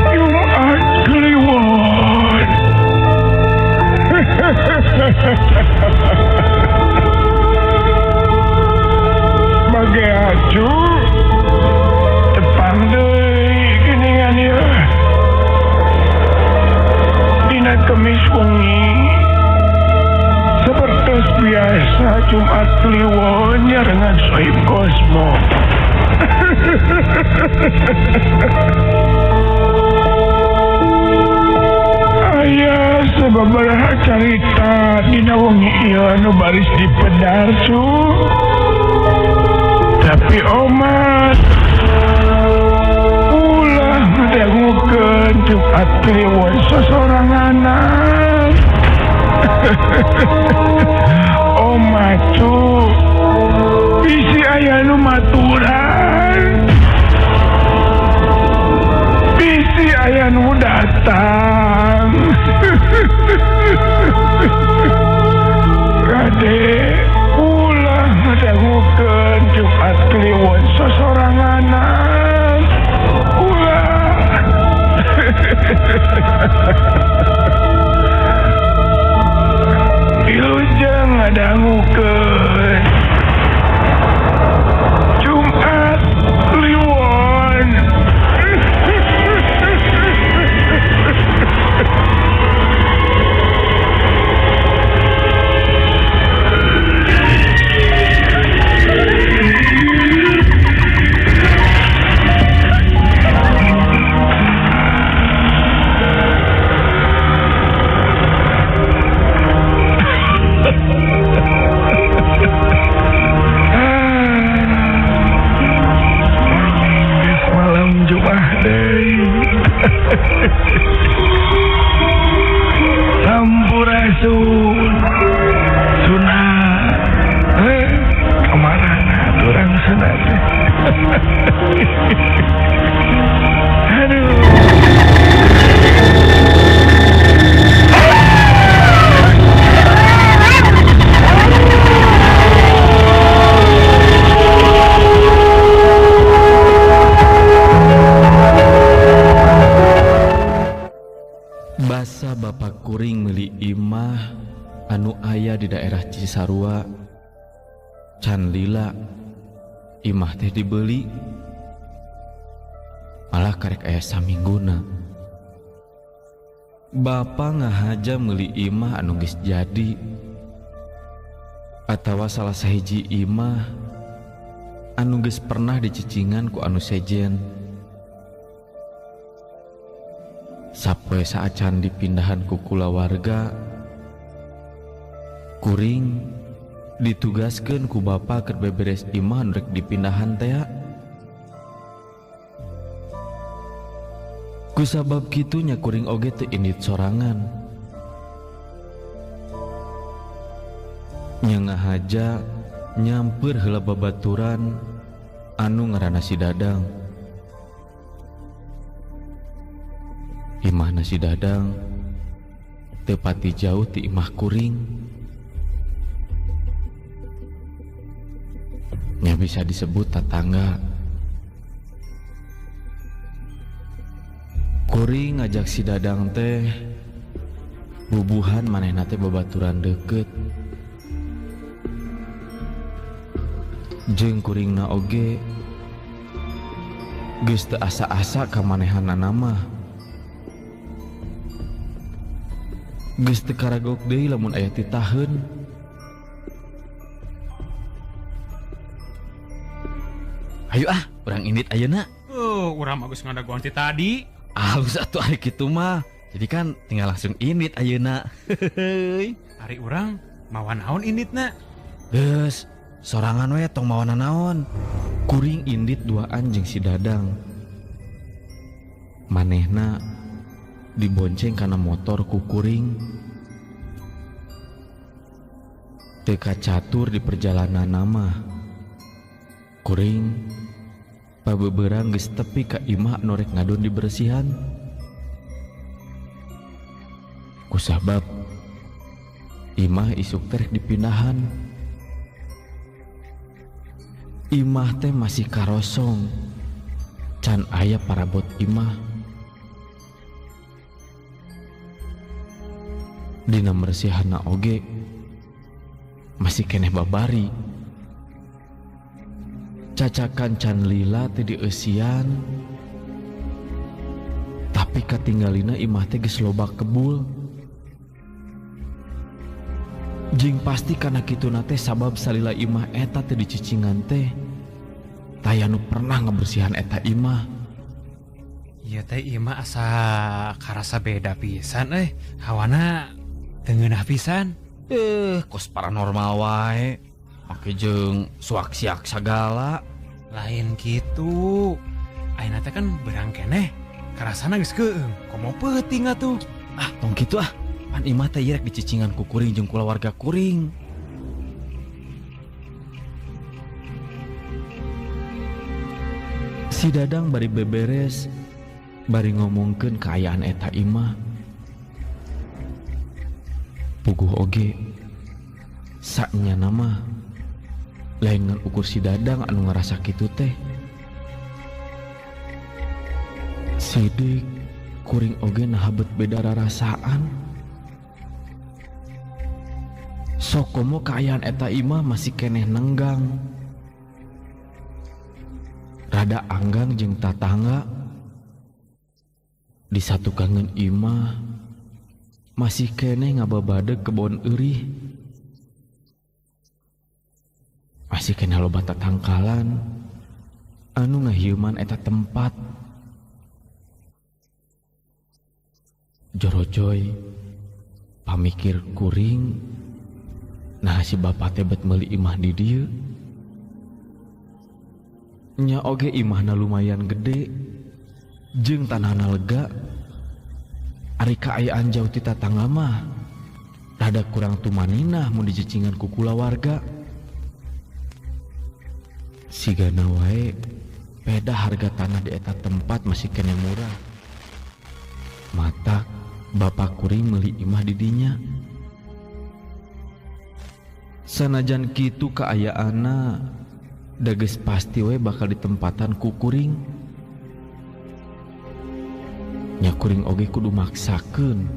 Jumat Kliwon. Bagai acu tepang deui geuningan ieu. Dina Kemis wengi seperti biasa Jumat Kliwon nyarengan Sohib Kosmo. Aya sababaraha carita dina wengi ieu anu baris dipedar su. Tapi Omat ulah ngadangukeun Jumat Kliwon sosoranganan. Omat cu bisi aya nu maturan, bisi aya nu datang. Kade ulah ngadangukeun Jumat Kliwon sosoranganan. Ulah. Wilujeng ngadangukeun Jumat Kliwon. Sampurasun sunat kamarana turang sunat. Aduh. Basa Bapak Kuring meuli imah anu aya di daerah Cisarua. Can lila imah teh dibeli malah karek aya samingguna. Bapa ngahaja meuli imah anu geus jadi atawa salah sahiji imah anu geus pernah dicicingan ku anu sejen. Sapoe saacan dipindahan ku kulawarga, kuring ditugaskeun ku bapa keur beberes imah anu rek dipindahan teh. Kusabab kitu nya kuring oge teu indit sorangan. Nya ngahaja nyamper heula babaturan anu ngaranna Si Dadang. Imah Si Dadang tepati jauh ti imah kuring. Nya bisa disebut tetangga. Kuring ngajak Si Dadang teh bubuhan manehna teh babaturan deukeut. Jeung kuringna oge geus teu asa-asa ka manehanana mah. Geus teu karagok deui lamun aya titaheun. Ayo urang indit ayeuna. Urang mah geus ngadaguan ti tadi. Halus atuh ari kitu mah. Jadi kan tinggal langsung indit ayeuna. Ari urang mawa naon inditna? Geus, sorangan we tong mawa naon. Kuring indit duaan jeung Si Dadang. Manehna dibonceng kana motor ku kuring. Teka catur di perjalanan nama. Kuring pabeberang geus tepi ka imah anu rek ngadon dibersihan. Kusabab imah isuk terek dipindahan. Imah teh masih karosong, can aya parabot imah. Dina mersihana oge masih keneh babari. Cacakan can lila teh dieusian, tapi katinggalina imah teh geus loba kebul. Jing pasti kana kituna teh sabab salila imah eta teh dicicingan teh tayanu pernah ngebersihan eta imah. Iya teh imah asa karasa beda pisan hawana teu ngeunah pisan. Kos paranormal wae. Make jeung suak-siak sagala. Lain gitu. Ayeuna teh kan berang keneh. Karasana geus keung. Komo peuting atuh. Tong kitu pan imah teh rek dicicingan ku kuring jeung kulawarga kuring. Si Dadang bari beberes, bari ngomongkeun kaayaan eta imah. Puguh oge saknya nama lain ngukur si Dadang anu ngerasa kitu teh. Sidik kuring oge nahabet beda rarasaan. Sok komo kaayaan eta imah masih keneh nenggang. Rada anggang jeung tatangga. Di satu kangen imah masih keneh ngababadeg kebon eurih. Masih keneh loba tatangkalan anu ngahieuman eta tempat. Jorojoy pamikir kuring, nah si bapa teh bet meuli imah di dieu. Nya oge imahna lumayan gede jeung tanahna lega. Ari kaayaan jauh ti tatangga mah rada kurang tumaninah mun dicicingan ku kulawarga. Sigana wae beda harga tanah di eta tempat masih kene murah. Mata bapak kuring meuli imah di dinya. Sanajan kitu kaayaanna da geus pasti we bakal ditempatan ku kuring. Nya kuring oge kudu maksakeun.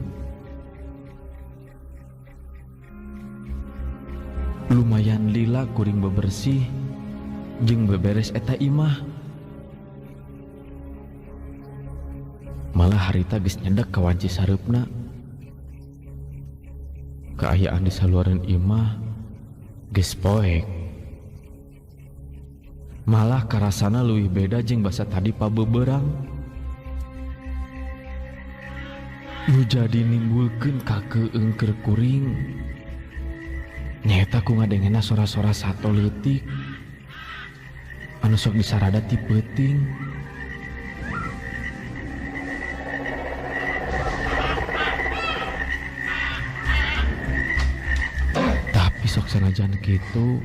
Lumayan lila kuring bebersih jeung beberes eta imah. Malah harita geus nyedak ka wanci sareupna. Kaayaan di saluareun imah geus poek. Malah karasana leuwih beda jeung basa tadi pabeberang. Nu jadi nimbulkeun kakeung keur kuring nyaeta ku ngadengena sora-sora sato leutik anu sok disarada ti peuting. Tapi sok sanajan kitu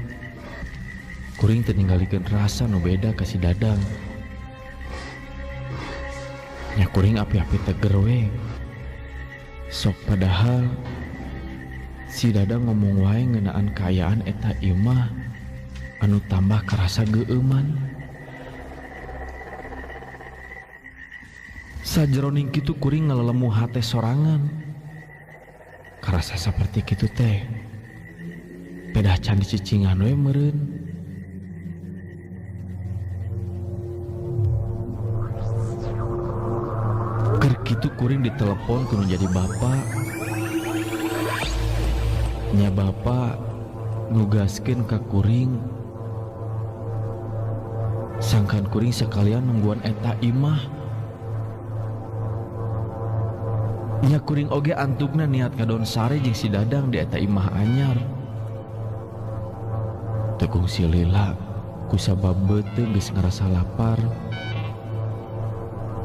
kuring teu ninggalikeun rasa nu beda ka si Dadang. Nya kuring api-api teger we. Sok padahal si Dadang ngomong wae ngeunaan kaayaan eta imah anu tambah karasa geueuman. Sajroning kitu kuring ngalelemu hate sorangan. Karasa saperti kitu teh pedah can dicicingan we meureun. Keur kitu kuring ditelepon kudu jadi bapak. Nya bapak nugaskeun ka kuring sangkan kuring sekalian nungguan eta imah. Nya kuring oge antugna niat ngadon sare jeung si Dadang di eta imah anyar. Tegung si lila kusabab beuteung geus ngarasa lapar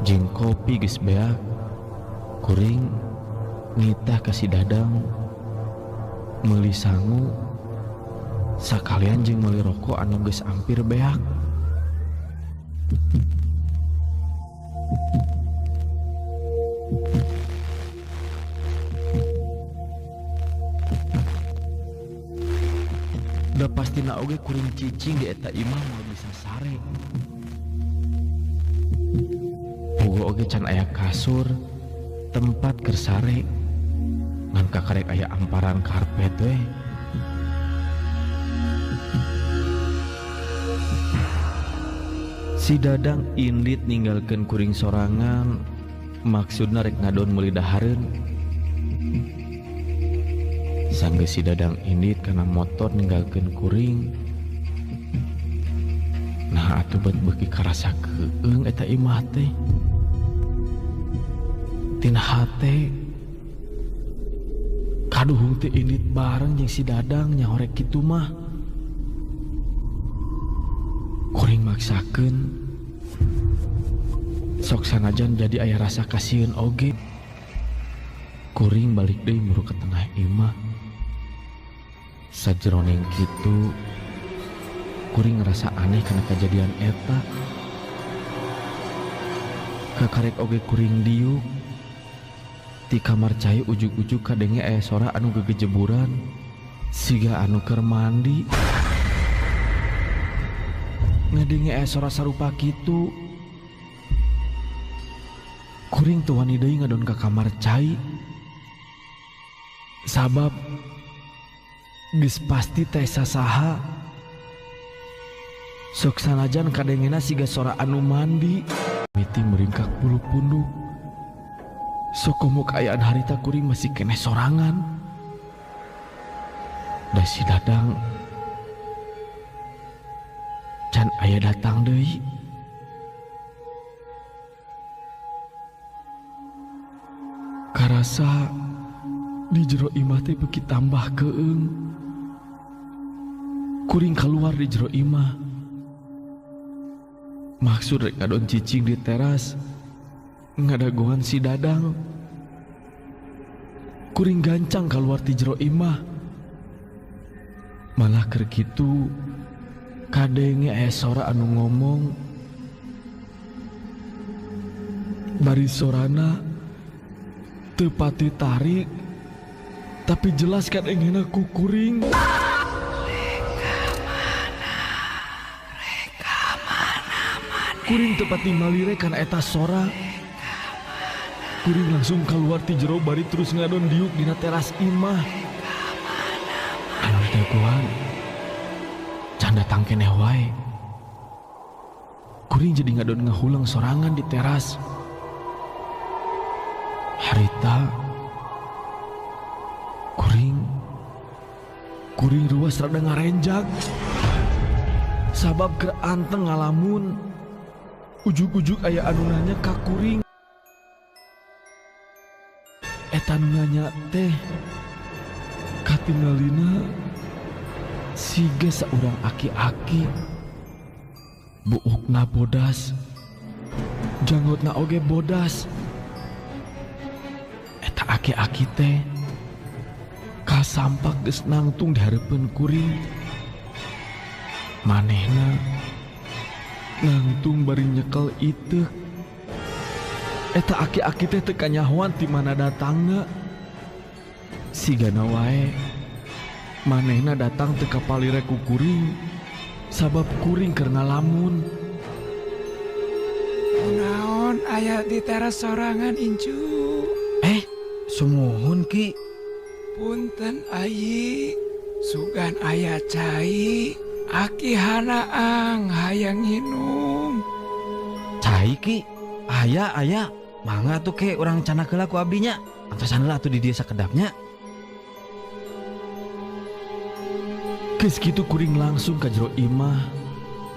jeung kopi geus beak. Kuring ngitah ka si Dadang meuli sangu sakalian jeung meuli rokok anu geus ampir beak. Da pastina oge kuring cicing di eta imah moal sare. Puguh oge can aya kasur tempat keur sare. Ngan kakarek aya amparan karpet we. Si Dadang indit ninggalkeun kuring sorangan, maksudna rek ngadon meuli dahareun. Sanggeus si Dadang indit kana motor ninggalkeun kuring. Nah atuh bet beuki karasa keung eta imah teh. Tina hate kaduhung teh indit bareng jeung si Dadang nya horek kitu mah. Kuring maksakeun sok sanajan jadi aya rasa kasieun oge. Kuring balik deui muru ke tengah imah. Sajroning kitu kuring ngerasa aneh kana kejadian eta. Kakarek oge kuring diuk. Ti kamar cai ujug-ujug kadenge aya sora anu gegejeburan siga anu keur mandi. Ngadenge aya sora sarupa kitu. Kuring teu wani deui ngadon ka kamar cai. Sabab geus pasti teh sasaha. Sok sanajan kadengena siga sora anu mandi. Miti meringkak bulu punduk. Sok komo kaayaan harita kuring masih keneh sorangan. Da si Dadang can aya datang deui. Karasa di jero imah teh beuki tambah keung. Kuring keluar di jero imah. Maksud rek ngadon cicing di teras ngadagoan si Dadang. Kuring gancang keluar di jero imah. Malah keur kitu kadenge aya sora anu ngomong. Bari sorana teu pati tarik tapi jelas kadengena ku kuring. Kuring teu pati malire kana eta sora. Kuring langsung keluar ti jero bari terus ngadon diuk dina teras imah. Anu dagoan can datang keneh wae. Kuring jadi ngadon ngahulang sorangan di teras. Harita kuring ruas rada ngarenjak. Sabab keur anteng ngalamun ujug-ujug aya anu nanya ka kuring. Eta nu nanya teh katingalina siga saurang aki-aki. Buukna bodas, janggotna oge bodas. Eta aki-aki teh kasampak geus nangtung di hareupeun kuring. Manehna nangtung bari nyekel iteuh. Eta aki-aki teh teu kanyahoan ti mana datangna. Sigana wae manehna datang teu kapalire ku kuring sabab kuring keur ngalamun. Kunaon aya di teras sorangan incu? Sumuhun Ki. Punten ayi, sugan aya cai. Aki hanaang hayang nginum. Cai Ki, aya mangga tuh ke orang cana keula ku abdinya. Antosan lah tuh di dia sakedapnya. Geus kitu kuring langsung ka jero imah.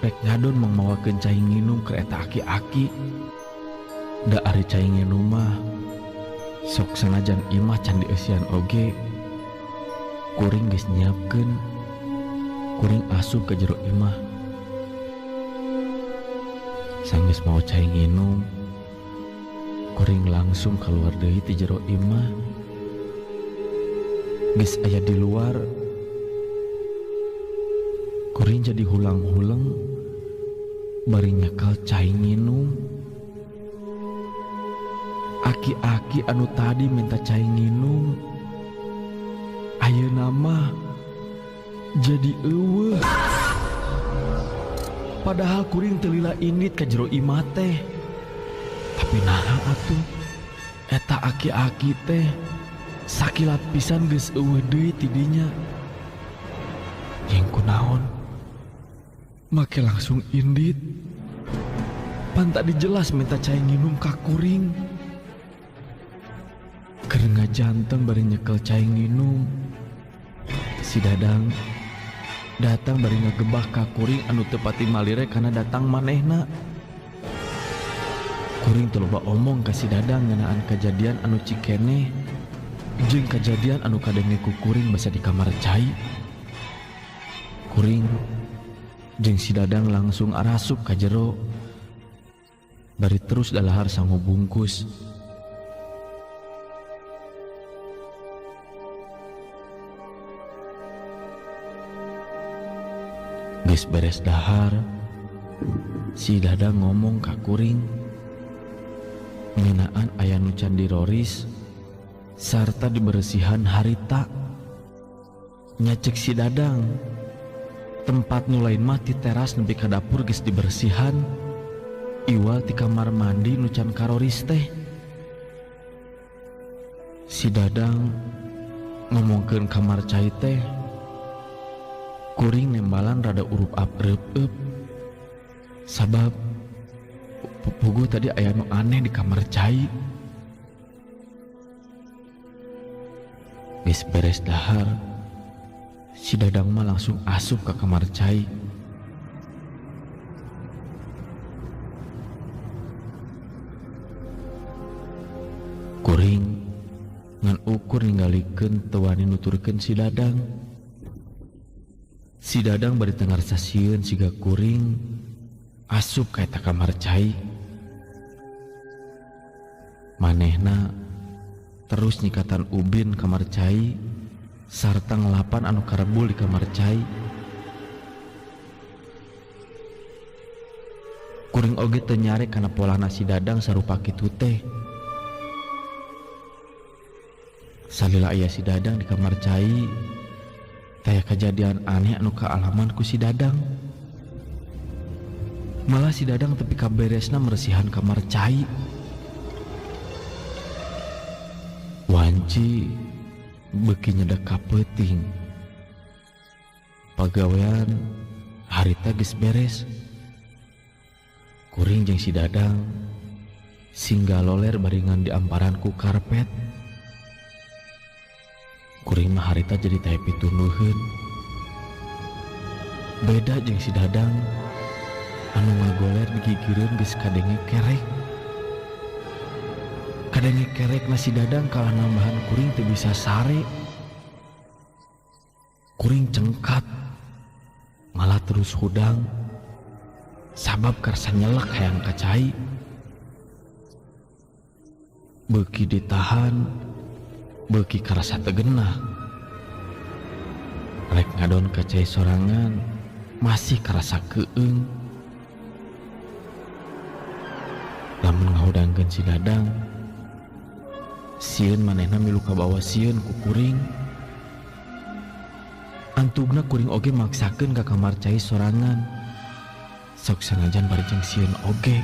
Rek ngadon mangmawakeun cai nginum ke eta aki-aki. Da ari cai nginum mah sok sanajan imah can dieusian oge. Kuring geus nyiapkeun. Kuring asup ke jero imah. Sanggeus mau cai nginum, kuring langsung keluar deui ti jero imah. Geus aya di luar, kuring jadi hulang-hulang bari nyekel cai nginum. Aki-aki anu tadi minta cai nginum ayeuna mah jadi eueuh. Padahal kuring telila indit ka jero imah teh. Tapi naha atuh, eta aki-aki teh sakilat pisan geus eueuh deui tidinya. Jeung kunaon? Make langsung indit. Pan tadi jelas minta cai nginum ka kuring. Keur ngajanteng bari nyekel cai nginum. Si Dadang datang bari ngagebah ka kuring anu teu pati malire kana datang manehna. Kuring teu loba omong ka si Dadang ngeunaan kejadian anu cikeneh jeung kejadian anu kadenge ku kuring basa di kamar cai. Kuring jeung si Dadang langsung arasup ka jero bari terus dalahar sangu bungkus. Geus beres dahar, si Dadang ngomong ka kuring ngeunaan aya nu can diroris sarta dibersihan harita. Nyacek si Dadang, tempat nu lain mah ti teras nepi ka dapur geus dibersihan, iwal ti kamar mandi nu can karoris teh. Si Dadang ngomongkeun kamar cai teh, kuring nembalan rada urup apreup-eup. Sabab puguh tadi aya nu aneh di kamar cai. Geus beres dahar, si Dadang mah langsung asup ke kamar cai. Kuring ngan ukur ninggalikeun teu wani nuturkeun si Dadang. Si Dadang bari teu ngarasa sieun siga kuring asup ka eta kamar cai. Manehna terus nyikatan ubin kamar cai sarta ngelapan anu karebul di kamar cai. Kuring oge teu nyare kana polana si Dadang sarupa kitu teh. Salila aya si Dadang di kamar cai, taya kejadian aneh anu kaalaman ku si Dadang. Malah si Dadang tepi kaberesna meresihan kamar cai. Wanci beuki nyedak ka peuting. Pagawean harita geus beres. Kuring jeung si Dadang singgah loler baringan di amparan ku karpet. Kuring mah harita jadi taya pitunduheun. Beda jeung si Dadang anu ngagoler digigireun geus kadenge kerek. Kadenge kerek nasi Dadang kalah nambahan kuring teu bisa sare. Kuring cengkat malah terus hudang sabab karsa nyelek hayang ka cai. Beuki ditahan, beuki karasa teu geunah. Rek ngadon ka cai sorangan masih karasa keueung. Lamun ngahudangkeun si Dadang, sieun manehna milu ka bawah sieun ku kuring. Antugna kuring oge maksakeun ka kamar cai sorangan. Sok sanajan bari jeung sieun oge.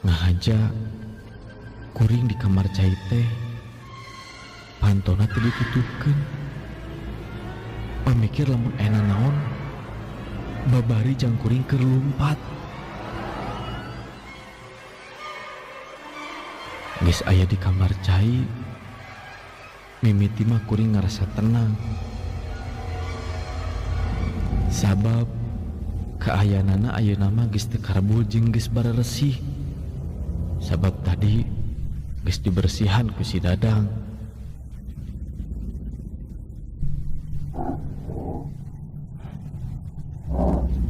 Ngahaja kuring di kamar cai teh pantona teu ditutupkeun. Pamikir lamun ena naon babari jang kuring keur lumpat. Geus aya di kamar cai, mimiti mah kuring ngarasa tenang. Sabab kaayanana ayeuna mah geus teu karebul jeung geus bareresih. Sabab tadi geus dibersihan ku si Dadang.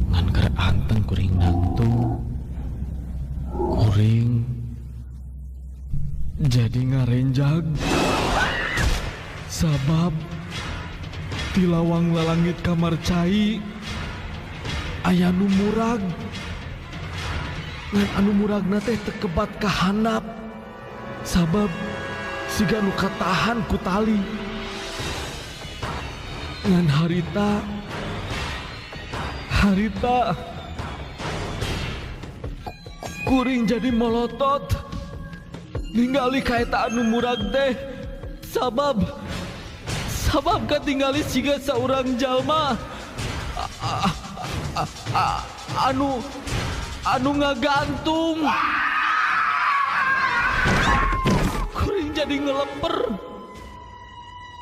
Ngan keur anteng kuring nangtung, kuring jadi ngarenjag. Sabab di lawang lalangit kamar cai aya nu murag. Ngan anu muragna teh teu kebat ka handap. Sabab siga nu katahan ku tali. Ngan harita Harita kuring jadi molotot ningali kaeta anu murag teh sabab katinggali siga saurang jalma anu ngagantung. Kuring jadi ngelemper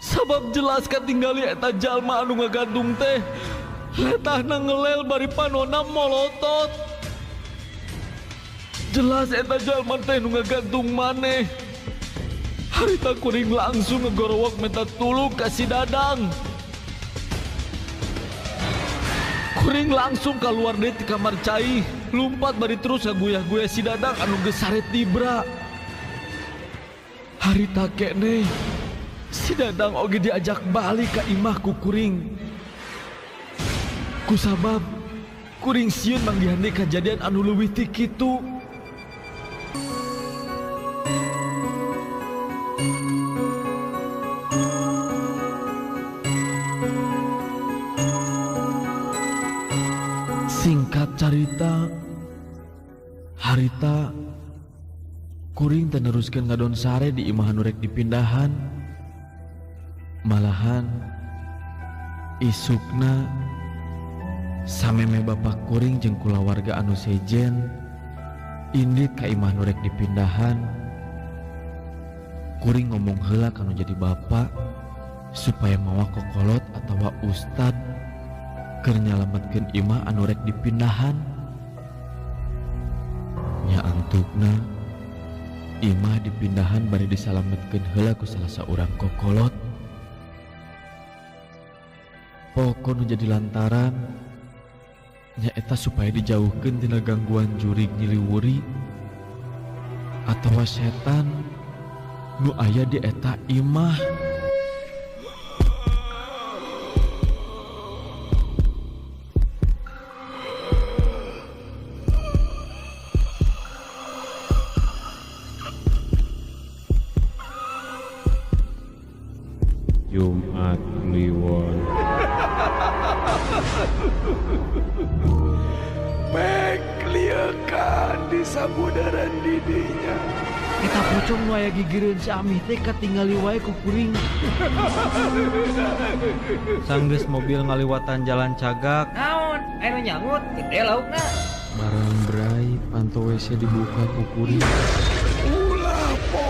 sabab jelas katinggali eta jalma anu ngagantung teh letahna ngelel bari panona molotot. Jelas eta jalma teh nu ngagantung maneh. Harita kuring langsung ngegorowok minta tulung ka si Dadang. Kuring langsung keluar dari kamar cai, lompat bari terus ngaguyah-guyah si Dadang anu geus sare tibra. Harita kene si Dadang oge diajak balik ka imah ku kuring. Kusabab kuring sieun manggihan deui kajadian anu leuwih ti kitu. Singkat carita, harita kuring teneruskeun ngadon sare di imah anu rek dipindahan. Malahan isukna sameme bapak kuring jeung kulawarga anu sejen indit ka imah anu rek dipindahan. Kuring ngomong heula kanu jadi bapak supaya mawa kokolot atawa ustad keur nyalametkeun imah anu rek dipindahan. Nya antukna imah dipindahan bari disalametkeun heula ku salah saurang kokolot. Pokona jadi lantaran nyaeta supaya dijauhkeun tina gangguan jurig nyiliwuri atawa setan nu aya di eta imah. Jumat Kliwon. Mekliekan di sabudaran didinya. Kita pocong nu aya gigireun si Amih teh katingali wae ku kuring. Sanggeus mobil ngaliwatan jalan cagak. Naon? Ayo nyangut, gede laukna. Barang berai panto WC dibuka ku kuring. Ulah po,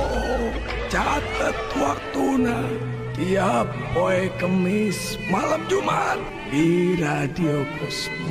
catet waktuna. Tiap poe Kemis malam Jumat di Radio Kosmo.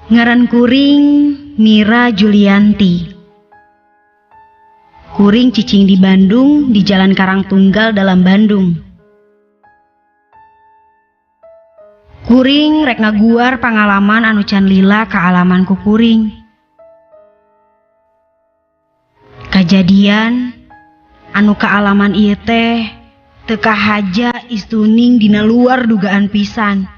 Ngaran kuring Mira Julianti. Kuring cicing di Bandung di Jalan Karangtunggal dalam Bandung. Kuring rek ngaguar pengalaman anu can lila ka alaman ku kuring. Kajadian anu kaalaman ieu teh teu kahaja istuning dina luar dugaan pisan.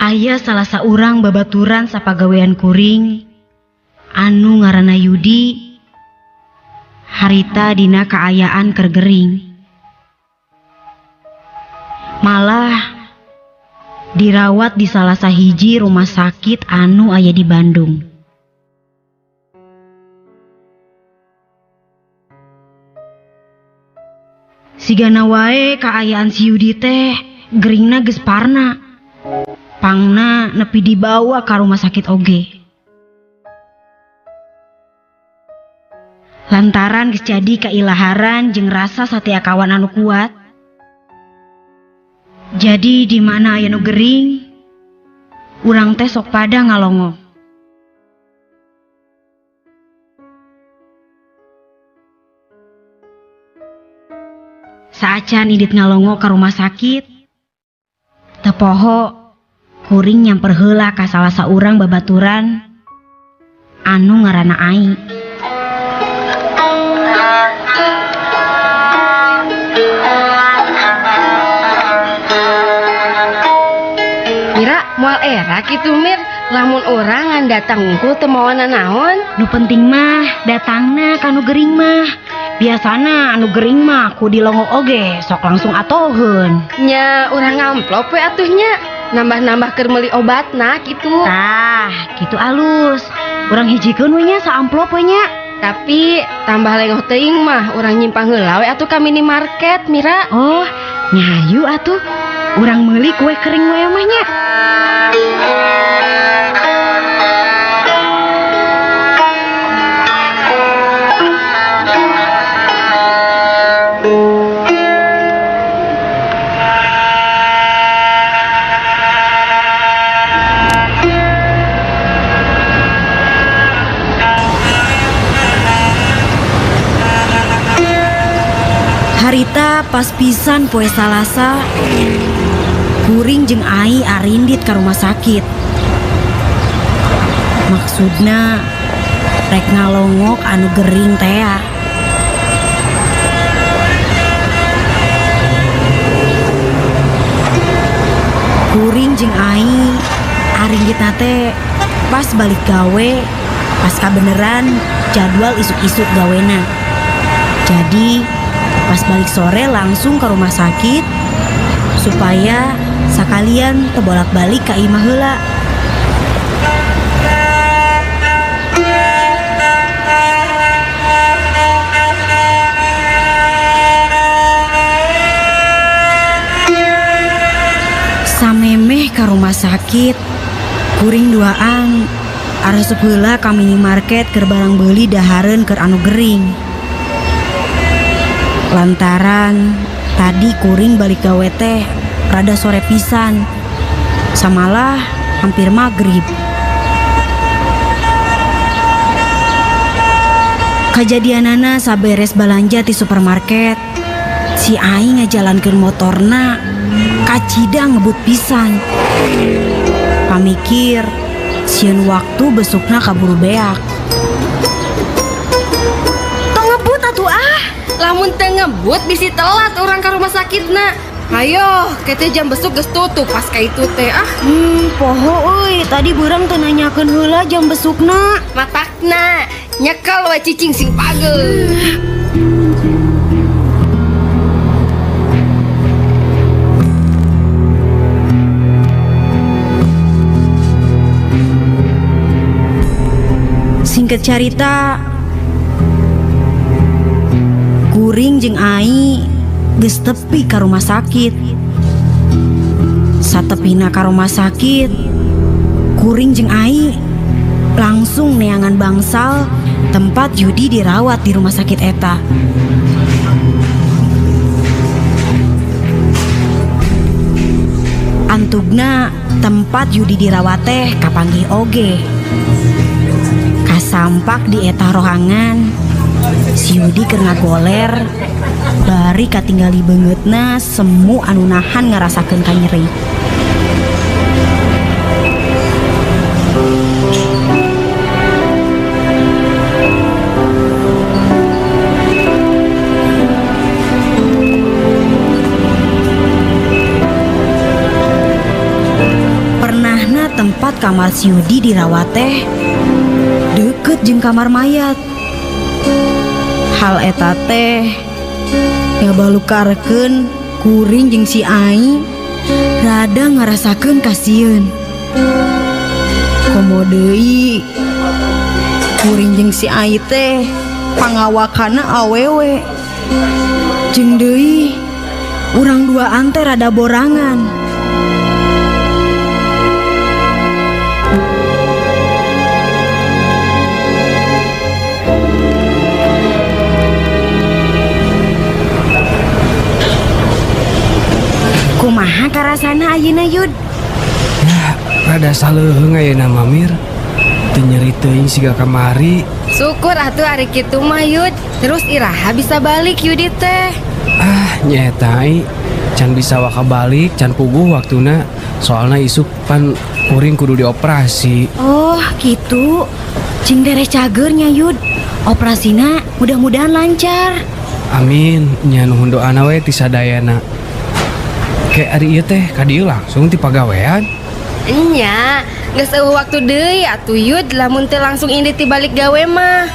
Aya salah saurang babaturan sapagawean kuring anu ngaranna Yudi, harita dina kaayaan keur gering. Malah dirawat di salah sahiji rumah sakit anu aya di Bandung. Sigana wae kaayaan si Yudi teh geringna geus parna. Pangna nepi dibawa ka rumah sakit oge. Lantaran geus jadi kailaharan jeung rasa satia kawan anu kuat. Jadi di mana aya nu gering, urang teh sok pada ngalongo. Saacan Idit ngalongo ka rumah sakit, teu poho kuring nyamper heula ka salah saurang babaturan anu ngaranna Ai. Mira, moal era kitu Mir, lamun orang ngan datang unggul teu mawana naon. Nu penting mah datangna ka nu gering mah. Biasana anu gering mah ku dilongo oge sok langsung atoheun. Nya urang ngamplop we atuhnya, nambah-nambah keur meuli obatna kitu. Tah, kitu alus. Urang hijikeun we nya sa amplop we nya. Tapi tambah lengoh teuing mah urang nyimpang heula we atuh ka minimarket Mira. Oh, nyayu atuh. Urang meuli kue kering we mah nya. Harita pas pisan poe Salasa, kuring jeung Ai arindit ka rumah sakit. Maksudna rek ngalongok anu gering teh. Kuring jeung Ai arinditna teh pas balik gawe, pas kabeneran jadwal isuk-isuk gawena. Jadi pas balik sore langsung ke rumah sakit supaya sakalian tebolak-balik ka imah heula. Samemeh ka rumah sakit, kuring duaan arasup heula ka minimarket keur barang beuli dahareun keur anu gering. Lantaran tadi kuring balik gawe teh rada sore pisan, samalah hampir maghrib. Kajadianana saberes balanja di supermarket, si Ai ngajalankeun motorna kacida ngebut pisan. Pamikir sieun waktu besukna kaburu beak. Tong ngebut atuh lamun teu ngebut bisi telat orang ka rumah sakitna. Hayo, kete jam besuk geus tutup pas ka itu teh Poho euy, tadi beurang teu nanyakeun heula jam besukna. Matakna nyekel we cicing sing pageuh. Singkat carita, kuring jeung Ai geus tepi ka rumah sakit. Satepina ka rumah sakit, kuring jeung Ai langsung neangan bangsal tempat Yudi dirawat di rumah sakit eta. Leungitna tempat Yudi dirawat teh kapanggih oge. Kasampak di eta rohangan, si Yudi keur ngagoler, bari katinggali beungeutna semu anu nahan ngarasakeun ka nyeri. Tempat kamar si Yudi dirawat teh deket jeung kamar mayat. Hal eta teh ngabalukarkeun kuring jeung si Ai rada ngarasakeun kasieun. Komo deui kuring jeung si Ai teh pangawakanna awewe. Jeung deui urang duaan teh rada borangan. Kumaha karasana ayeuna Yud? Rada saleuheung ayeuna Mamir. Teu nyeri teuing siga kamari. Syukur atuh ari kitu mah Yud. Terus iraha bisa balik Yudi teh. Nyaeta ai. Can bisa waka balik, can puguh waktuna. Soalna isuk pan kuring kudu dioperasi. Oh gitu. Cing dereh cagernya Yud. Operasina mudah-mudahan lancar. Amin. Nya nuhun doana we ti sadayana. Kayak ari ieu teh ka dieu langsung ti pagawean. Enya, geus eueuh waktu deui atuh Yud lamun teu langsung indit ti balik gawe mah.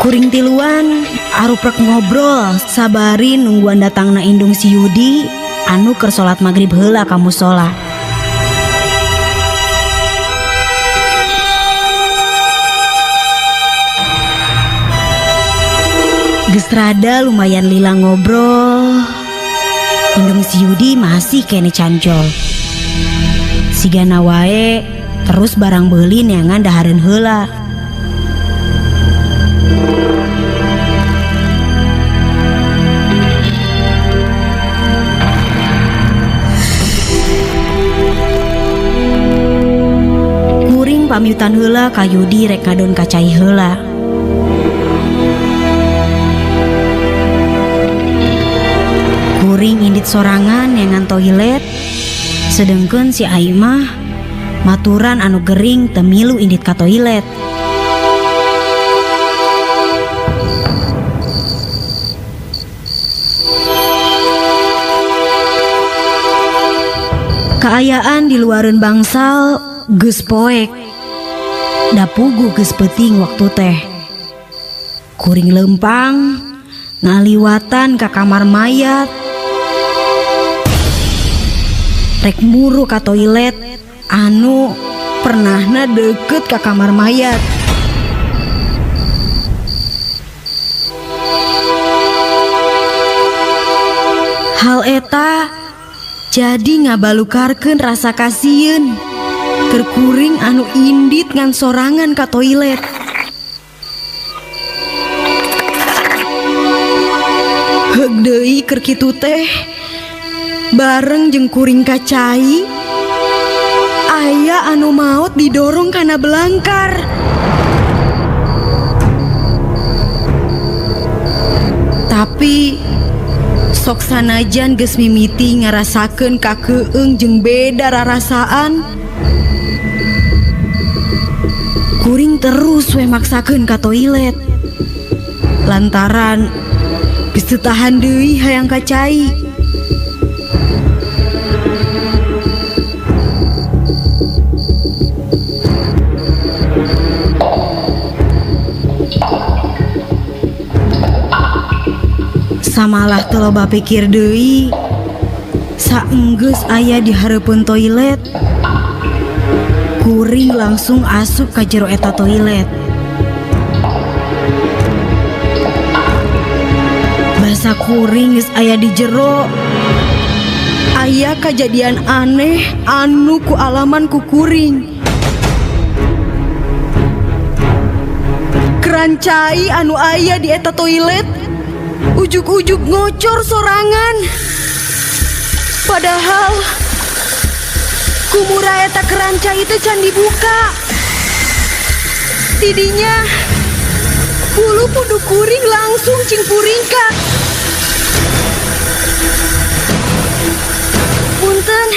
Kuring tiluan aruprek ngobrol sabari nungguan datangna indung si Yudi anu keur salat magrib heula ka mushola. Geus rada lumayan lila ngobrol, indung si Yudi masih kene cancol. Sigana wae terus barang beuli neangan dahareun heula. Kuring pamiutan heula ka Yudi rek ngadon kacai heula. Kuring indit sorangan neangan toilet, sedengkeun si Ai mah maturan anu gering teu milu indit ka toilet. Kaayaan di luareun bangsal geus poek. Da puguh geus peuting waktu teh. Kuring leumpang ngaliwatan ka kamar mayat. Rek muru ka toilet anu pernahna deket ka kamar mayat. Hal eta jadi ngabalukarkeun rasa kasieun keur kuring anu indit ngan sorangan ka toilet. Heug deui keur kitu teh bareng jeung kuring kacai aya anu maot didorong kana belangkar. Tapi sok sanajan geus mimiti ngarasakeun kakeueung jeung beda rarasaan, kuring terus we maksakeun ka toilet lantaran geus teu tahan deui hayang kacai. Samalah teu loba pikir deui, saenggeus aya di hareupeun toilet, kuring langsung asup ka jero eta toilet. Basa kuring geus aya di jero, aya kajadian aneh anu ku alaman ku kuring. Keran cai anu aya di eta toilet Ujuk-ujuk ngocor sorangan. Padahal kumura eta keranca itu can dibuka. Tidinya bulu pudu kuring langsung cing puringka. Punten,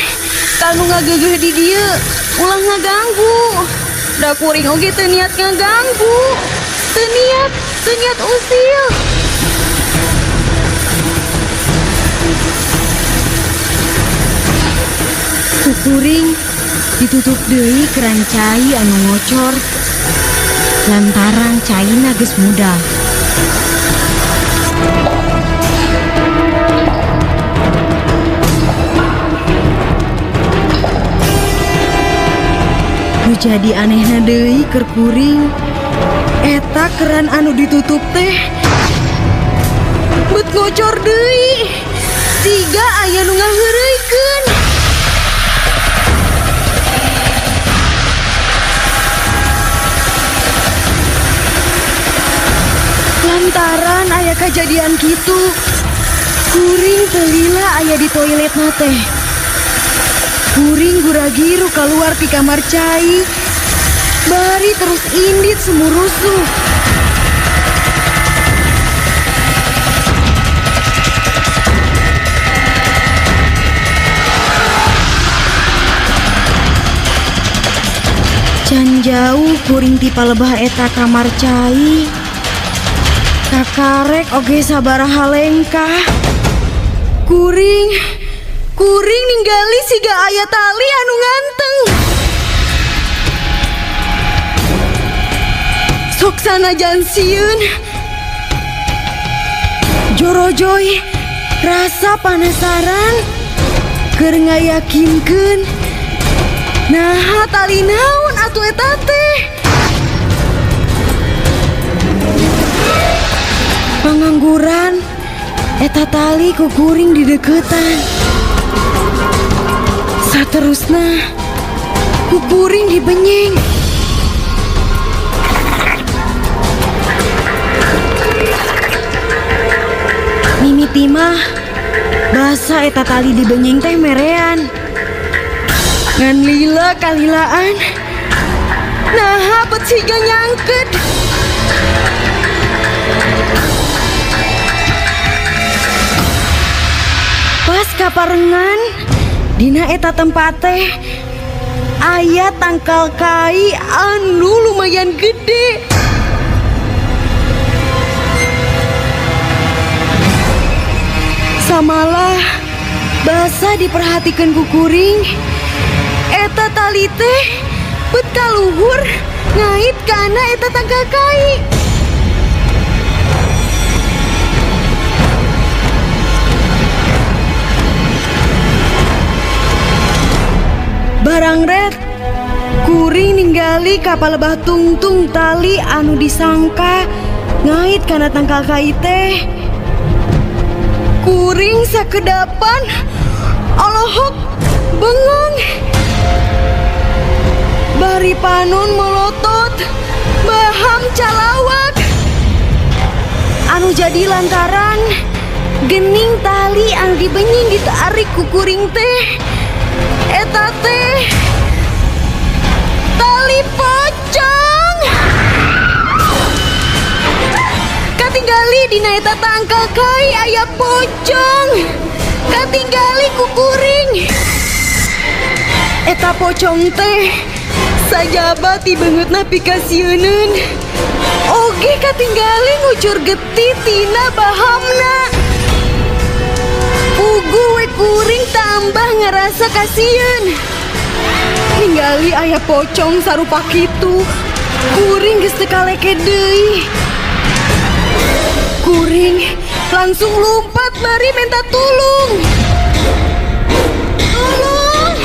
kanu ngagegeh di dieu, ulah ngaganggu. Da kuring oge teu niat ngaganggu. Teu niat usil. Kuring ditutup deui keran cai anu ngocor lantaran caina geus muda. Nu jadi anehna deui keur kuring eta keran anu ditutup teh beut ngocor deui siga aya nu ngaheureuikeun. Lantaran aya kejadian kitu, kuring teu lila aya di toilet teh. Kuring gura-giru keluar ti kamar cai, bari terus indit semurusuh. Can jauh kuring ti palebah eta kamar cai. Kakarek oge sabaraha lengkah. Kuring ninggali siga aya tali anu nganteng. Sok sanajan sieun. Jorojoy rasa penasaran keur ngayakinkeun. Naha tali naon atuh eta teh? Pangangguran eta tali ku kuring di deketan. Saterusna ku kuring dibenyeng. Mimiti mah basa eta tali dibenyeng teh merean. Ngan lila kalilaan naha bet siga nyangket. Pas kaparengan dina eta tempat teh aya tangkal kai anu lumayan gede. Samalah basa diperhatikan ku kuring eta tali teh bet kaluhur ngait kana eta tangkal kai. Barang red kuring ninggali kapalebah tungtung tali anu disangka ngait kana tangkal kai teh. Kuring sakedapan alohok bengong. Bari panon molotot baham calawak. Anu jadi lantaran gening tali anu dibenying ditarik ku kuring teh eta teh tali pocong. Katinggali dina eta tangkal kai aya pocong. Katinggali ku kuring eta pocong teh sajaba ti beungeutna pikasieun. Oge katinggali ngucur getih tina bahamna. Pugu we kuring tambah ngerasa kasieun. Ningali aya pocong sarupa kitu, kuring geus teu kaleke deui. Kuring langsung lompat bari minta tulung. Tolong!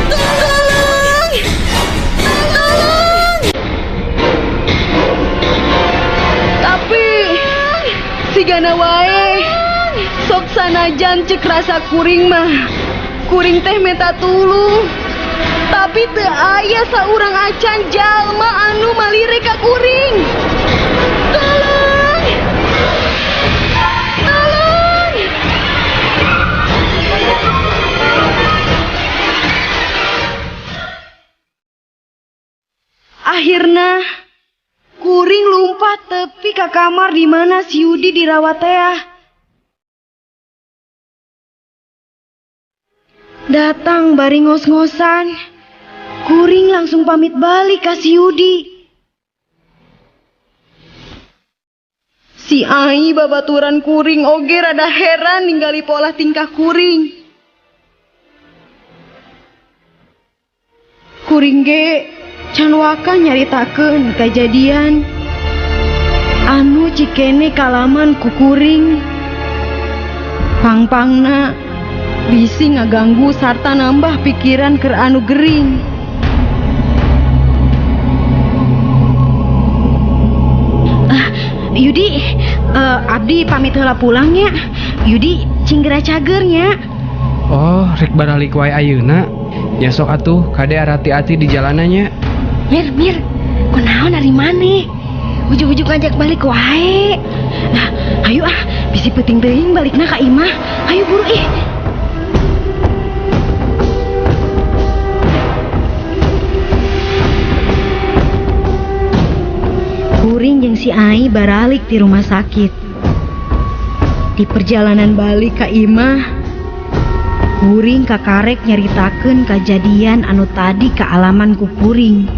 Tolong! Tolong! Tapi sigana wae sok sanajan cek rasa kuring mah. Kuring teh minta tulung. Tapi teu aya saurang acan jalma anu malire ka kuring. Tolong! kuring lumpat tepi ke kamar di mana si Yudi dirawat teh. Datang bari ngos-ngosan. Kuring langsung pamit balik ke si Yudi. Si Ai babaturan kuring oge rada heran ningali pola tingkah kuring. Kuring ge can waka nyaritakeun kejadian anu cikene kalaman ku kuring. Pang-pangna bisi ngaganggu sarta nambah pikiran keur anu gering. Yudi, abdi pamit heula pulangnya. Yudi cinggera cagernya. Oh, rek baralik wae ayeuna. Ya sok atuh, kade hati-hati di jalanannya. Mir, kunaon dari mana? Ujuk-ujuk ngajak balik wae. Nah, ayo bisi penting teuing balikna ka imah. Ayo buru ih. Kuring jeung si Ai baralik di rumah sakit. Di perjalanan balik ka imah, kuring kakarek nyaritakeun kejadian anu tadi ka alaman ku kuring.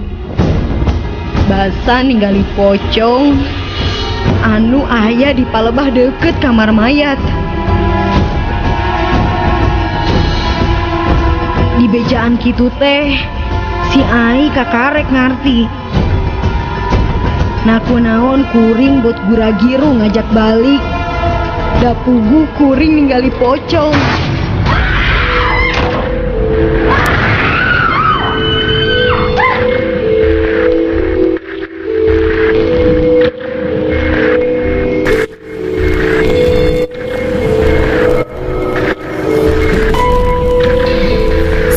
Basa ningali pocong anu aya di palebah deket kamar mayat. Di bejaan kitu teh si Ai kakarek ngarti. Nakunaon kuring bot gura-giru ngajak balik. Da puguh kuring ningali pocong.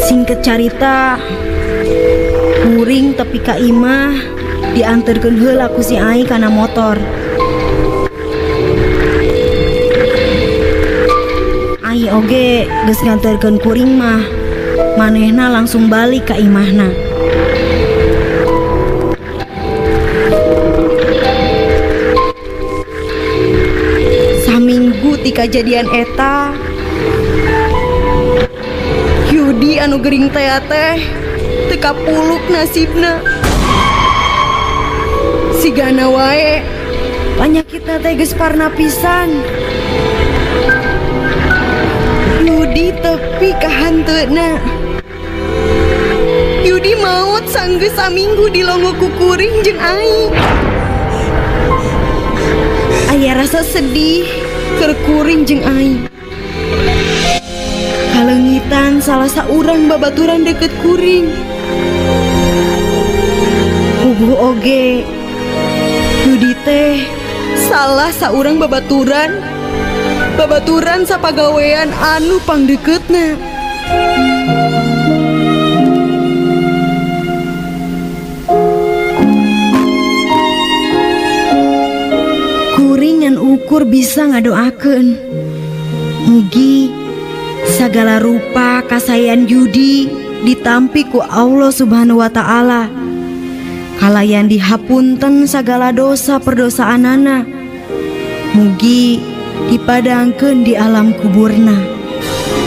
Singkat carita, kuring tepi ka imah dianterkeun heula ku si Ai kana motor. Ai oge geus nganterkeun kuring mah, manehna langsung balik ka imahna. Saminggu ti kajadian eta, Yudi anu gering teh teu kapuluk nasibna. Sigana wae panyakitna teh geus parna pisan. Yudi tepi ka hanteuna. Yudi maot sanggeus saminggu dilongo ku kuring jeung Ai. Aya rasa sedih keur kuring jeung Ai. Kalengitan salah saurang babaturan deket kuring. Puguh oge Yudi teh salah saurang babaturan sapagawean anu pangdeketna. Kuring ngan ukur bisa ngadoakeun mugi sagala rupa kasayan Yudi ditampi ku Allah Subhanahu wa Ta'ala. Kalayan dihapunten sagala dosa perdosaanana. Mugi dipadangkeun di alam kuburna.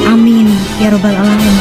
Amin ya robbal alamin.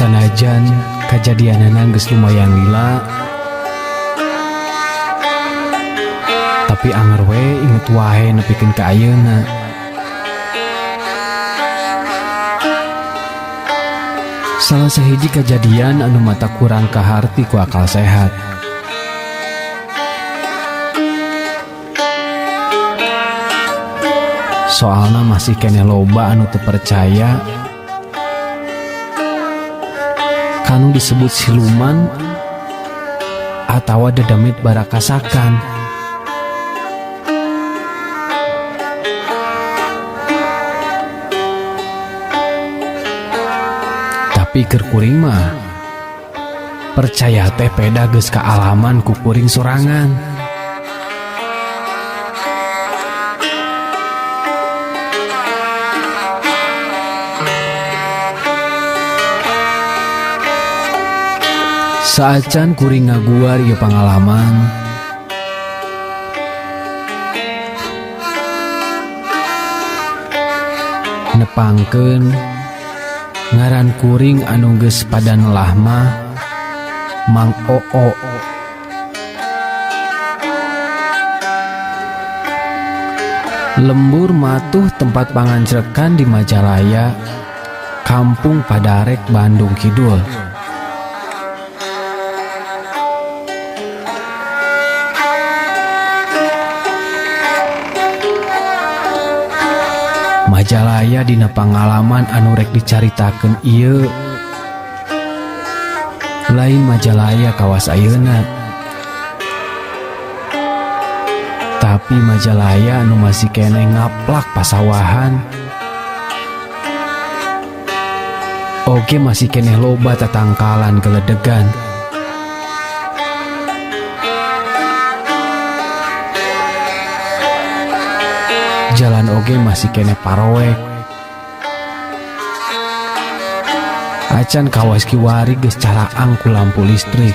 Sanajan kejadianana geus lumayan lila, tapi anger we inget wae nepikeun ka ayeuna. Salah sahiji kejadian anu mata kurang kaharti ku akal sehat. Soalna masih kene loba anu teu percaya kanu disebut siluman atawa dedamit barakasakan. Tapi keur kuring mah percaya teh peda geus kaalaman ku kuring sorangan. Saacan kuring ngaguar ieu pangalaman, nepangkeun ngaran kuring anu geus pada nelah mah Mang Oo. Lembur matuh tempat pangancrekan di Majalaya, Kampung Padarek, Bandung Kidul. Majalaya dina pangalaman anu rek dicaritakeun ieu lain Majalaya kawas ayeuna, tapi Majalaya anu masih kene ngaplak pasawahan, oge masih kene loba tatangkalan geledegan. Jalan oge masih kene paroek. Acan kawas kiwari geus caraang ku lampu listrik.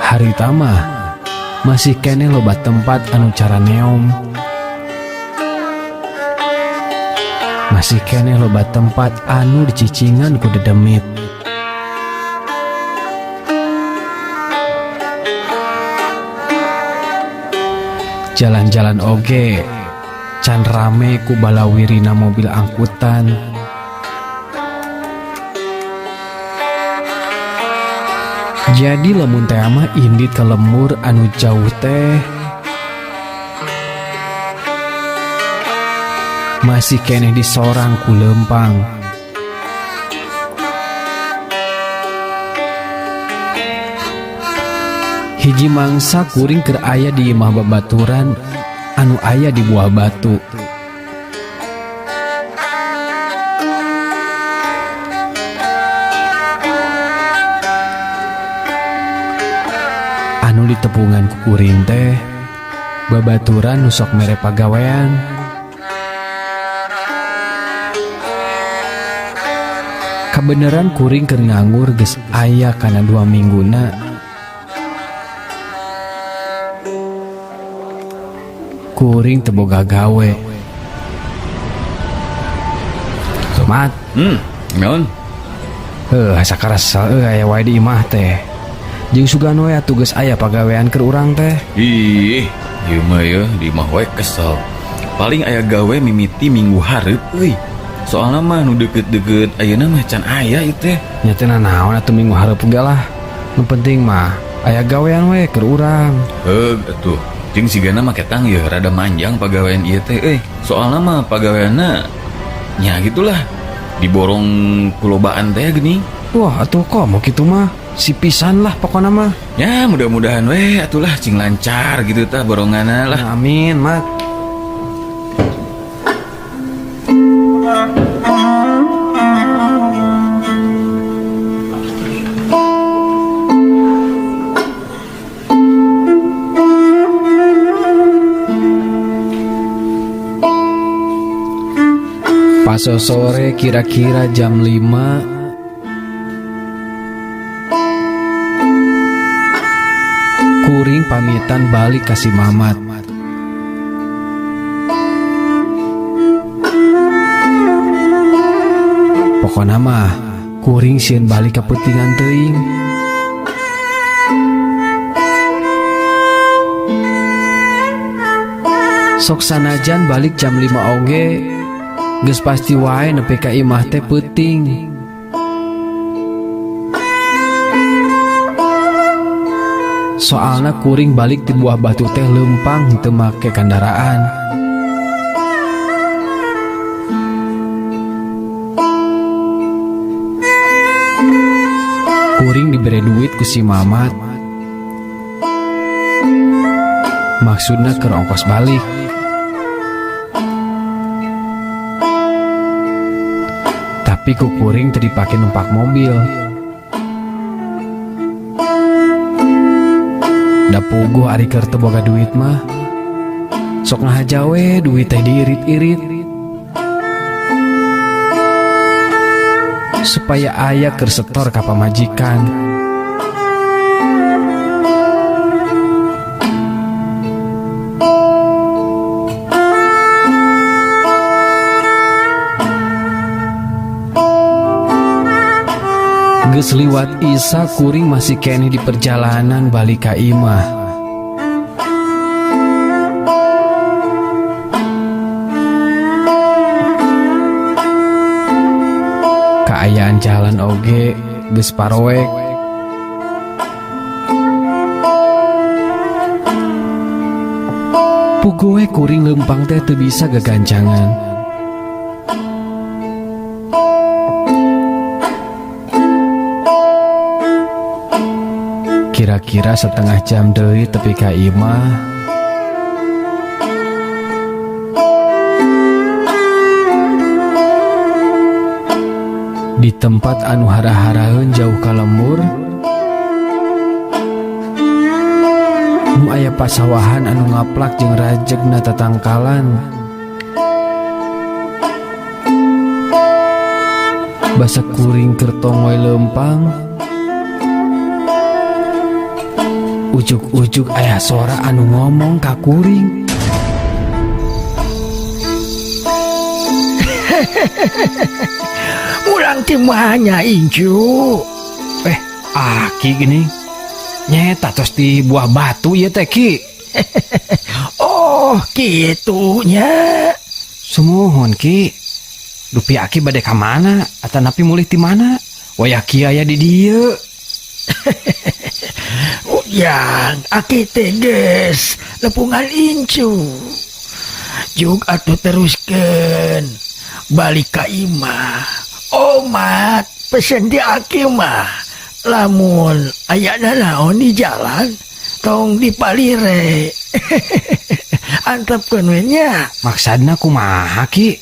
Harita mah masih kene loba tempat anu cara neom. Masih kene loba tempat anu dicicingan ku dedemit. Jalan-jalan oge can rame ku balawirina mobil angkutan. Jadi lamun teh mah indit ke lembur anu jauh teh masih keneh disorang ku lempang. Hiji mangsa kuring keur aya di imah babaturan anu aya di Buah Batu. Anu ditepungan ku kuring teh babaturan nu sok mere pagawean. Kabeneran kuring keur nganggur geus aya kana 2 mingguna. Kuring teu boga gawe. Mat. Naon? Sakarasa aya wae di imah teh. Jeung sugan we atuh geus aya pagawean keur urang teh. Ih, ieu mah ya di imah wae kesel. Paling aya gawe mimiti minggu hareup euy. Soalna mah nu deukeut-deukeut ayeuna mah can aya ieu teh. Nya teh naon atuh minggu hareup ge lah. Nu penting mah aya gawean we keur urang. Atuh. Jeung sigana mah ketang ya rada manjang pagawean ieu teh euy. Soalna mah pagaweanna nya gitulah diborong kulobaan teh geuning. Wah, atuh kok mau kitu mah si pisan lah pokona mah. Ya mudah-mudahan we atulah cing lancar gitu tah boronganna lah. Amin, Mat. Pas sore kira-kira jam 5 kuring pamitan balik ka si Mamat. pokona mah kuring sieun balik ke peutingan teuing. Sok sanajan balik jam 5 oge, geus pasti wae nepi ka imah teh peuting. Soalna kuring balik di Buah Batu teh lempang teu make kendaraan. Kuring diberi duit ku si Mamat, maksudna keur ongkos balik. Tapi ku kuring teu dipake numpak mobil. Da puguh ari keur teu boga duit mah, sok ngahaja we duit teh diirit-irit supaya aya keur setor ka pamajikan. Geus liwat Isa kuring masih kene di perjalanan balik ka imah. Kaayaan jalan oge geus paroek. Puguh kuring lempang teh teu bisa gagancangan. Kira-kira setengah jam deui tepi ka imah. Di tempat anu hara-haraeun jauh ka lembur, nu aya pasawahan anu ngaplak jeung rajegna tatangkalan. Basa kuring keur tongoy lempang, ujuk-ujuk aya suara anu ngomong ka kuring. Ulang timahnya Incu. Aki gini nyeta tos di Buah Batu ya teh Ki. Oh gitunya. Sumuhun Ki, dupi Aki bade ka mana atanapi mulih ti mana? Waya Ki aya di dieu. Yang Aki teges lepungan Incu. Juk atuh teruskeun balik ka imah. Omat pesen di Aki mah, lamun ayana naon di jalan tong dipalire. Antepkeun we nya. Maksudna kumaha Ki?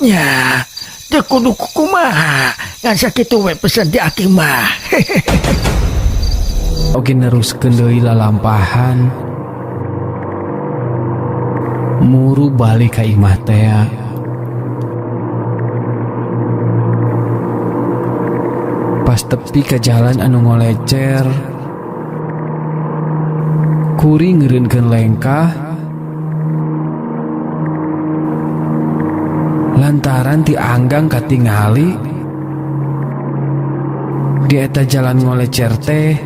Nya teu kudu kumaha, ngan sakitu we pesen di Aki mah. Oge neruskeun deui lalampahan. Muru balik ka imah teh. Pas tepi ke jalan anu ngolecer, kuring ngeureunkeun lengkah lantaran ti anggang katingali di eta jalan ngolecer teh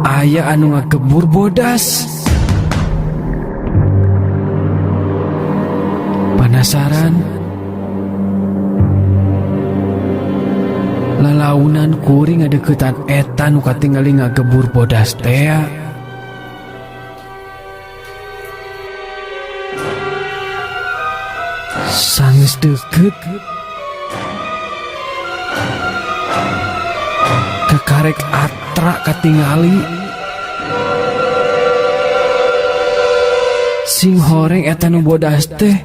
aya anu ngagebur bodas. Penasaran, lalaunan kuring ngadeuketan eta nu katingali ngagebur bodas teh. Sanggeus deukeut kakarek atra katingali sing horeng eta nu bodas teh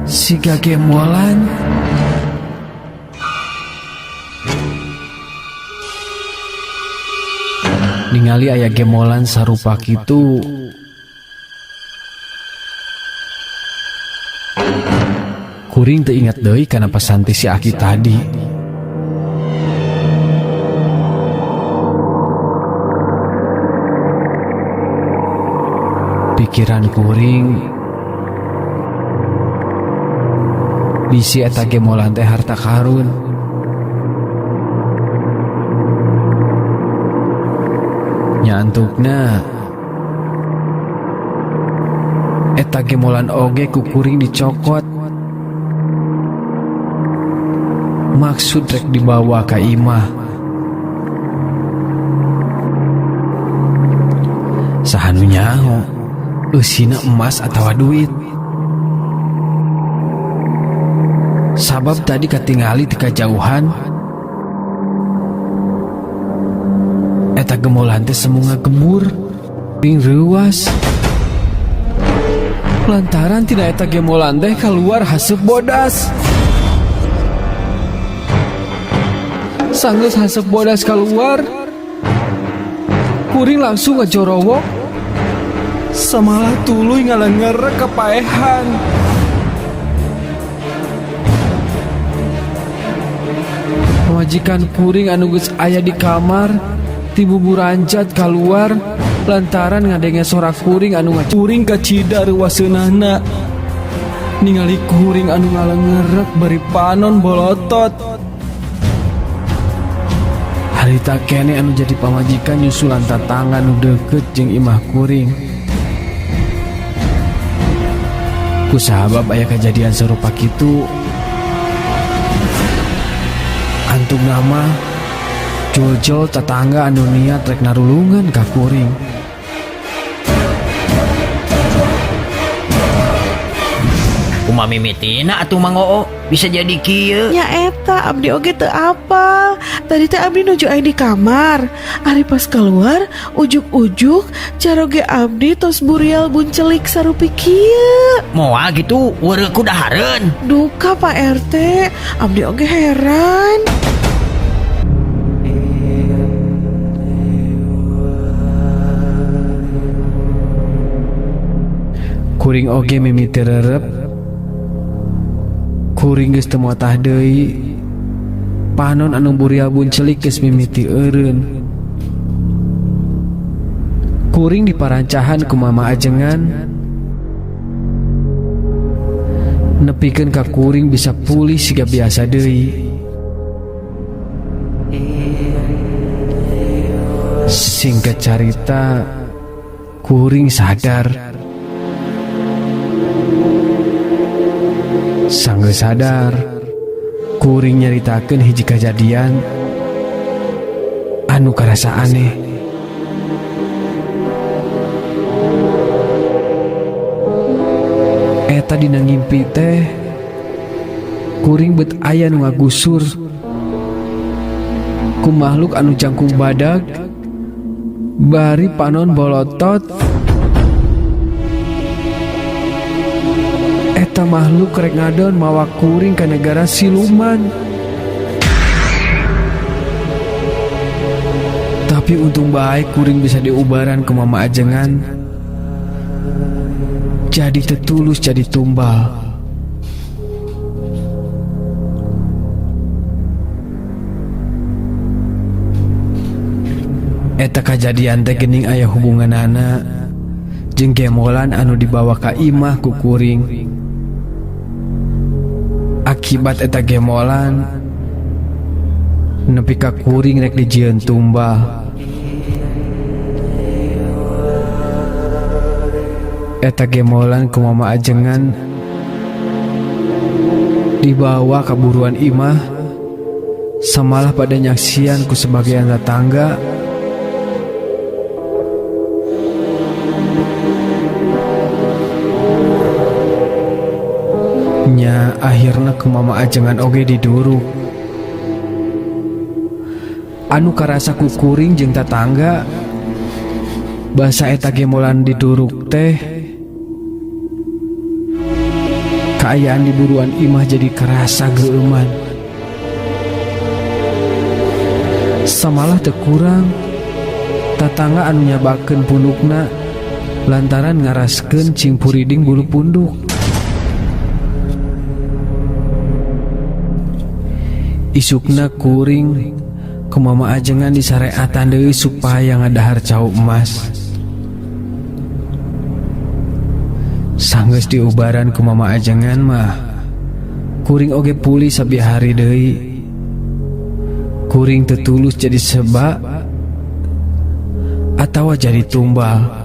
siga gemolan. Ningali aya gemolan sarupa kitu, kuring teu ingat deui kana pesan ti si Aki tadi. Pikiran kuring bisi eta ge molan teh harta karun. Nya antukna eta ge molan oge ku kuring dicokot. Maksud rek dibawa ka imah. Sahanu nyaho eusina emas atawa duit. Sabab tadi katingali ti kajauhan eta gemolan teh semunga gembur ring reuas. Lantaran tina eta gemolan teh keluar haseup bodas. Sanggeus haseup bodas keluar, kuring langsung ngajorowok. Samalah tuluy ngalengerek kepaehan. Majikan kuring anu geus aya di kamar tibu buranjat keluar lantaran ngadenge sorak kuring anu kuring kacidar waseunahna. Ningali kuring anu ngalengerek bari panon bolotot. Harita kene anu jadi pamajikan nyusulan tatangga nu deket jeung imah kuring. Ku sahabab aya kejadian serupa kitu. Antuk nama jol-jol tetangga anu niat rek narulungan ka kuring. Kumaha mimitina atuh Mang Oo bisa jadi kieu. Nya eta abdi oge teu apal. Tadi teh abdi nuju aya di kamar. Ari pas keluar ujuk-ujuk caroge abdi tos burial buncelik sarupi kieu. Moal gitu weureuk dahareun. Duka Pak RT, abdi oge heran. Kuring oge mimiti rerep. Kuring geus teu moatah deui. Panon anu burial buncelik geus mimiti eureun. Kuring diparancahan ku mama ajengan. Nepikeun ka kuring bisa pulih siga biasa deui. Singkat carita, kuring sadar. Sanggeus sadar, kuring nyaritakeun hiji kejadian anu karasa aneh. Eta dina ngimpi teh kuring beut aya nu ngagusur ku makhluk anu jangkung badag bari panon bolotot. Eta makhluk rek ngadon mawa kuring ka negara siluman. Tapi untung baik kuring bisa diubaran ke mama ajengan. Jadi tetulus jadi tumbal. Eta kejadian teh geuning aya hubunganana jeung gemolan anu dibawa ka imah ku kuring. Akibat eta gemolan nepi ka kuring rek dijieun tumbal. Eta gemolan ku mama ajengan dibawa ka buruan imah. Samalah pada nyaksian ku sebagian tetangga. Nya akhirna ku mama ajengan oge diduruk. Anu karasa ku kuring jeung tetangga basa eta gemolan diduruk teh kaayaan di buruan imah jadi kerasa geuman. Samalah teu kurang tetangga anu nyabakeun pundukna lantaran ngaraskeun cing puriding bulu punduk. Isukna kuring ku mama ajengan disareatan deui supaya ngadahar cau emas. Sanggeus diubaran ku mama ajengan mah kuring oge pulih sabi hari deui. Kuring tetulus jadi sebab atawa jadi tumbal.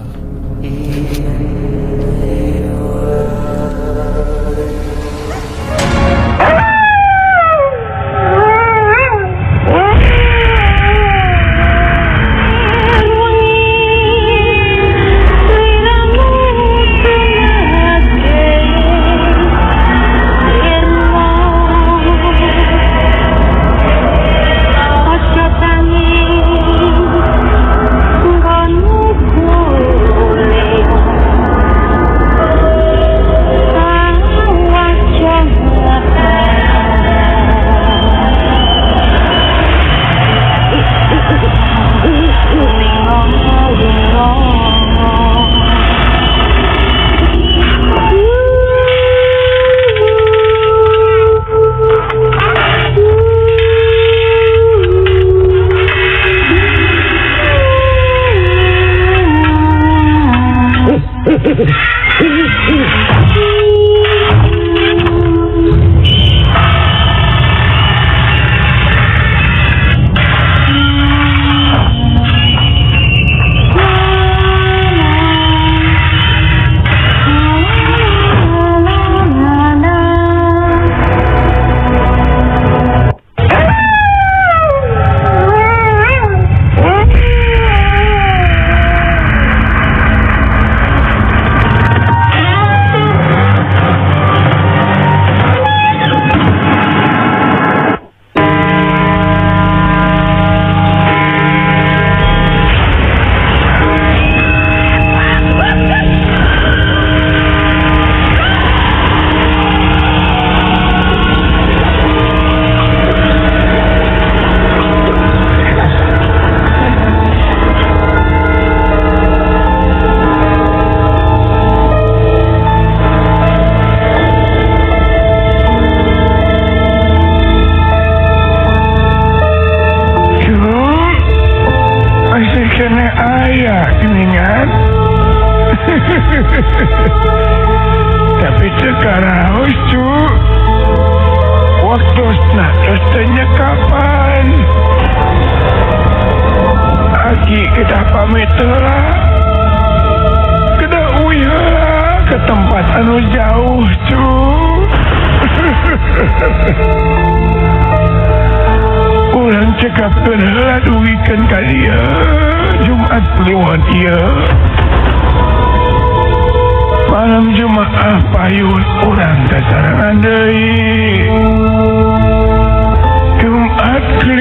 Tapi sekarang cu waktu nak tanya kapan Aki kita pamit lah Kita uya ke tempat anu jauh cu Ulang cekap kenala duikan kalian Jumat Kliwon iya Malam Jumaah payun orang sasarangan deui Jumat Kliwon